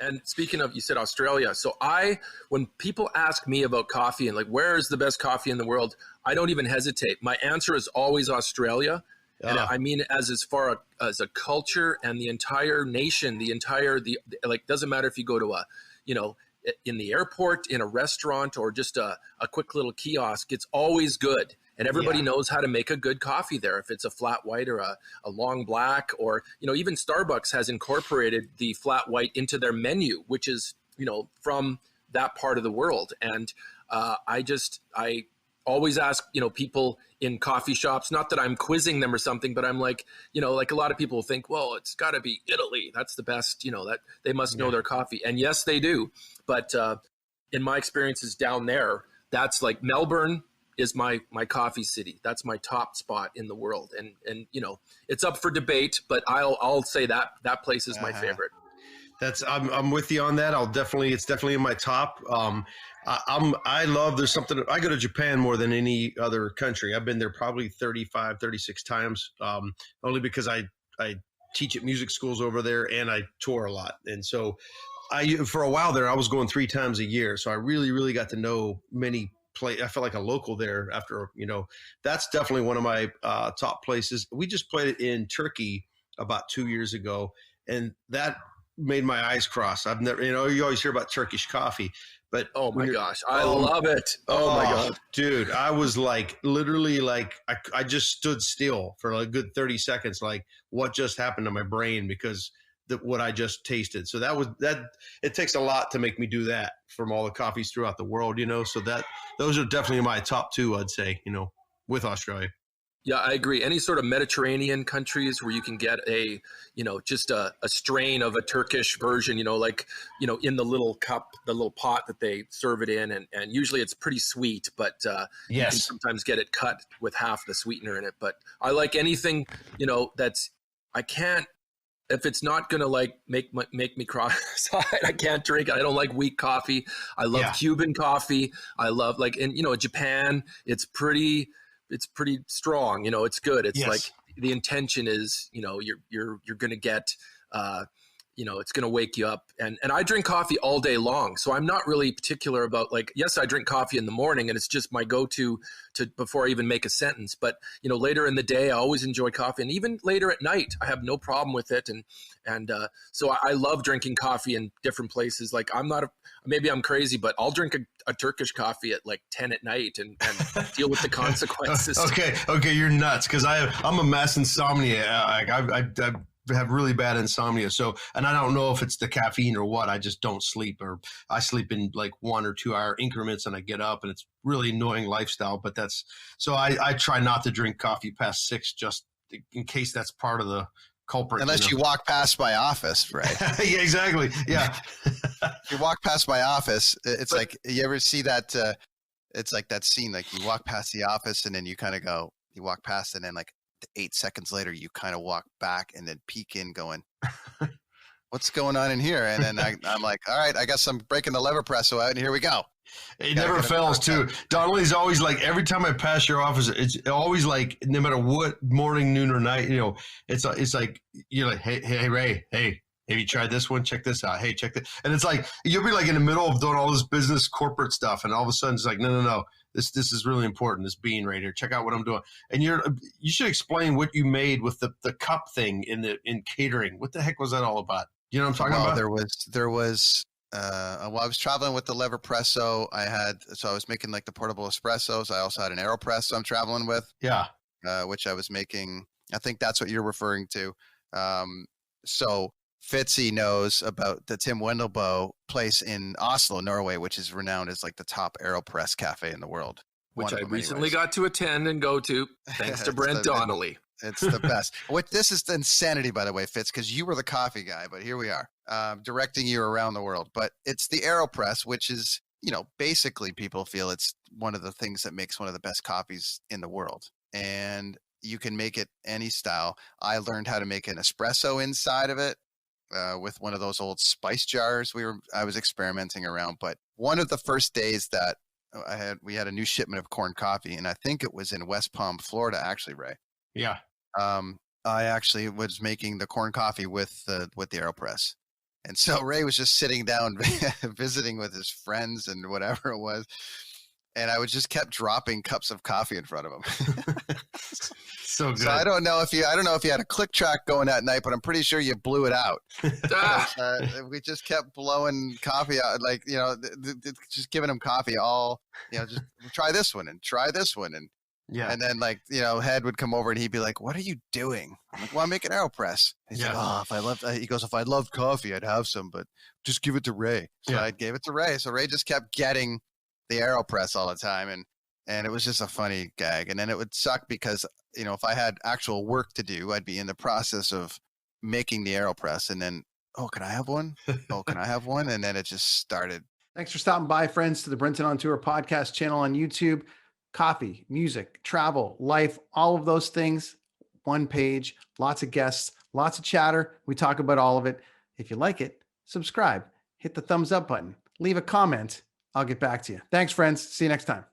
And speaking of, you said Australia. So when people ask me about coffee and like, where is the best coffee in the world? I don't even hesitate. My answer is always Australia. And I mean, as far as a culture and the entire nation, like, doesn't matter if you go to in the airport, in a restaurant, or just a quick little kiosk, it's always good. And everybody knows how to make a good coffee there. If it's a flat white or a long black, or, even Starbucks has incorporated the flat white into their menu, which is, from that part of the world. And I always ask, people in coffee shops, not that I'm quizzing them or something, but I'm like, like a lot of people think, well, it's got to be Italy. That's the best, that they must know their coffee. And yes, they do. But in my experiences down there, that's like Melbourne is my coffee city. That's my top spot in the world. And it's up for debate, but I'll say that place is my favorite. I'm with you on that. It's definitely in my top. I love, there's something, I go to Japan more than any other country. I've been there probably 35, 36 times, only because I teach at music schools over there and I tour a lot. And so for a while there, I was going 3 times a year. So I really, really got to know many I felt like a local there after, that's definitely one of my top places. We just played it in Turkey about 2 years ago, and that made my eyes cross. I've never, you always hear about Turkish coffee, but oh my gosh, I love it. Oh my God, dude. I was like, literally like, I just stood still for a good 30 seconds. Like, what just happened to my brain? Because what I just tasted. So it takes a lot to make me do that from all the coffees throughout the world, so those are definitely my top 2, I'd say, with Australia. Yeah, I agree. Any sort of Mediterranean countries where you can get just a strain of a Turkish version, in the little cup, the little pot that they serve it in. And usually it's pretty sweet, but you can sometimes get it cut with half the sweetener in it. But I like anything, if it's not going to like make me cross-eyed, I can't drink it. I don't like weak coffee. I love Cuban coffee. I love Japan, it's pretty strong. It's good. It's like the intention is, you're going to get, it's going to wake you up. And I drink coffee all day long. So I'm not really particular about yes, I drink coffee in the morning and it's just my go-to before I even make a sentence. But, later in the day, I always enjoy coffee, and even later at night, I have no problem with it. And so I love drinking coffee in different places. Like maybe I'm crazy, but I'll drink a Turkish coffee at 10 at night and deal with the consequences. Okay. You're nuts. Cause I'm a mass insomnia. I have really bad insomnia. So, and I don't know if it's the caffeine or what, I just don't sleep, or I sleep in 1 or 2 hour increments and I get up, and it's really annoying lifestyle. But so I try not to drink coffee past 6, just in case that's part of the culprit. Unless you walk past my office, right? Yeah, exactly. Yeah. If you walk past my office, it's like, you ever see that? It's like that scene, like you walk past the office and then you kind of go, you walk past and then 8 seconds later, you kind of walk back and then peek in going, what's going on in here? And then I'm like, all right, I guess I'm breaking the lever presso out and here we go. It never fails too. Donnelly's always every time I pass your office, it's always no matter what, morning, noon, or night, it's like, you're like, hey, Ray, hey, have you tried this one? Check this out. Hey, check that. And it's like, you'll be in the middle of doing all this business corporate stuff. And all of a sudden it's like, no. This is really important. This bean right here. Check out what I'm doing. And you should explain what you made with the cup thing in catering. What the heck was that all about? You know what I'm talking about? There was I was traveling with the lever presso. I was making the portable espressos. I also had an AeroPress I'm traveling with. Yeah. Which I was making. I think that's what you're referring to. So Fitzy knows about the Tim Wendelbo place in Oslo, Norway, which is renowned as the top AeroPress cafe in the world. Which I recently got to attend and go to, thanks to Brent Donnelly. It's the best. This is the insanity, by the way, Fitz, because you were the coffee guy, but here we are, directing you around the world. But it's the AeroPress, which is, basically people feel it's one of the things that makes one of the best coffees in the world. And you can make it any style. I learned how to make an espresso inside of it. With one of those old spice jars I was experimenting around. But one of the first days that we had a new shipment of Korn coffee, and I think it was in West Palm, Florida, actually, Ray. Yeah. I actually was making the Korn coffee with the AeroPress, And so Ray was just sitting down visiting with his friends and whatever it was. And I would just kept dropping cups of coffee in front of him. So good. So I don't know if you had a click track going that night, but I'm pretty sure you blew it out. We just kept blowing coffee out, like, you know, just giving him coffee all, you know, just try this one and try this one. And yeah. And then, like, you know, Head would come over and he'd be like, "What are you doing?" I'm like, "Well, I'm making AeroPress." He's like, "Oh, if I loved coffee, I'd have some, but just give it to Ray." So I gave it to Ray. So Ray just kept getting the AeroPress all the time. And it was just a funny gag. And then it would suck because, you know, if I had actual work to do, I'd be in the process of making the AeroPress. And then, "Oh, can I have one? Oh, can I have one?" And then it just started. Thanks for stopping by, friends, to the Brenton on Tour podcast channel on YouTube. Coffee, music, travel, life, all of those things. One page, lots of guests, lots of chatter. We talk about all of it. If you like it, subscribe, hit the thumbs up button, leave a comment. I'll get back to you. Thanks, friends. See you next time.